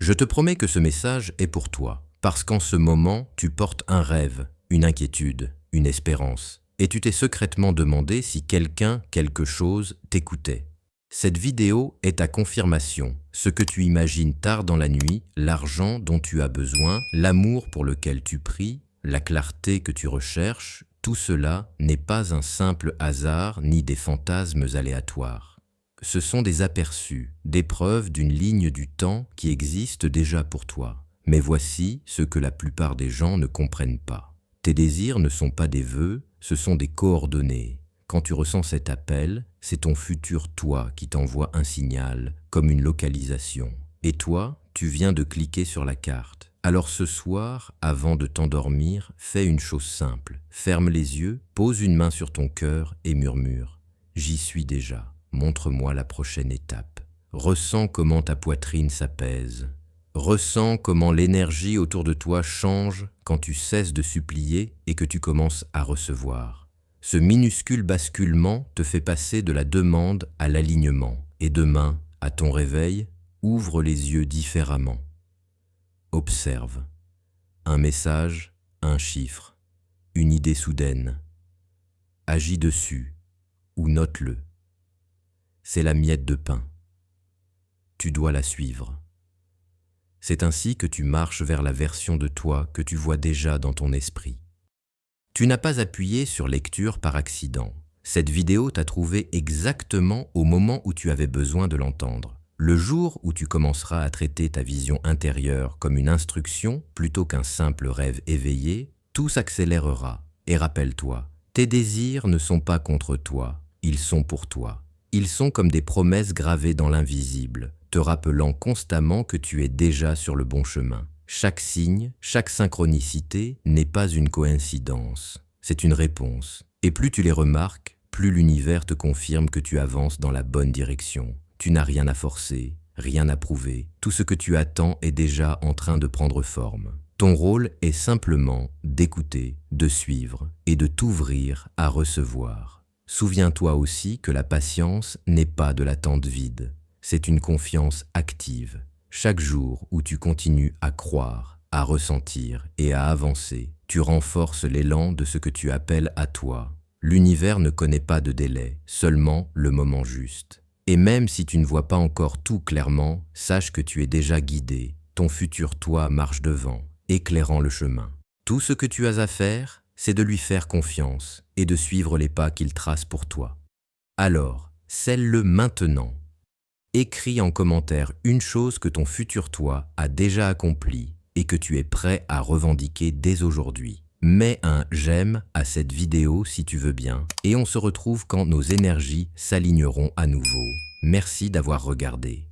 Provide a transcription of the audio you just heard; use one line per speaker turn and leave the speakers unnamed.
Je te promets que ce message est pour toi, parce qu'en ce moment, tu portes un rêve, une inquiétude, une espérance, et tu t'es secrètement demandé si quelqu'un, quelque chose t'écoutait. Cette vidéo est ta confirmation. Ce que tu imagines tard dans la nuit, l'argent dont tu as besoin, l'amour pour lequel tu pries, la clarté que tu recherches, tout cela n'est pas un simple hasard ni des fantasmes aléatoires. Ce sont des aperçus, des preuves d'une ligne du temps qui existe déjà pour toi. Mais voici ce que la plupart des gens ne comprennent pas. Tes désirs ne sont pas des vœux, ce sont des coordonnées. Quand tu ressens cet appel, c'est ton futur toi qui t'envoie un signal, comme une localisation. Et toi, tu viens de cliquer sur la carte. Alors ce soir, avant de t'endormir, fais une chose simple. Ferme les yeux, pose une main sur ton cœur et murmure. J'y suis déjà, montre-moi la prochaine étape. Ressens comment ta poitrine s'apaise. Ressens comment l'énergie autour de toi change quand tu cesses de supplier et que tu commences à recevoir. Ce minuscule basculement te fait passer de la demande à l'alignement. Et demain, à ton réveil, ouvre les yeux différemment. Observe. Un message, un chiffre, une idée soudaine. Agis dessus ou note-le. C'est la miette de pain. Tu dois la suivre. C'est ainsi que tu marches vers la version de toi que tu vois déjà dans ton esprit. Tu n'as pas appuyé sur lecture par accident. Cette vidéo t'a trouvé exactement au moment où tu avais besoin de l'entendre. Le jour où tu commenceras à traiter ta vision intérieure comme une instruction plutôt qu'un simple rêve éveillé, tout s'accélérera. Et rappelle-toi, tes désirs ne sont pas contre toi, ils sont pour toi. Ils sont comme des promesses gravées dans l'invisible, te rappelant constamment que tu es déjà sur le bon chemin. Chaque signe, chaque synchronicité n'est pas une coïncidence, c'est une réponse. Et plus tu les remarques, plus l'univers te confirme que tu avances dans la bonne direction. Tu n'as rien à forcer, rien à prouver. Tout ce que tu attends est déjà en train de prendre forme. Ton rôle est simplement d'écouter, de suivre et de t'ouvrir à recevoir. Souviens-toi aussi que la patience n'est pas de l'attente vide, c'est une confiance active. Chaque jour où tu continues à croire, à ressentir et à avancer, tu renforces l'élan de ce que tu appelles à toi. L'univers ne connaît pas de délai, seulement le moment juste. Et même si tu ne vois pas encore tout clairement, sache que tu es déjà guidé. Ton futur toi marche devant, éclairant le chemin. Tout ce que tu as à faire, c'est de lui faire confiance et de suivre les pas qu'il trace pour toi. Alors, scelle-le maintenant. Écris en commentaire une chose que ton futur toi a déjà accomplie et que tu es prêt à revendiquer dès aujourd'hui. Mets un « j'aime » à cette vidéo si tu veux bien et on se retrouve quand nos énergies s'aligneront à nouveau. Merci d'avoir regardé.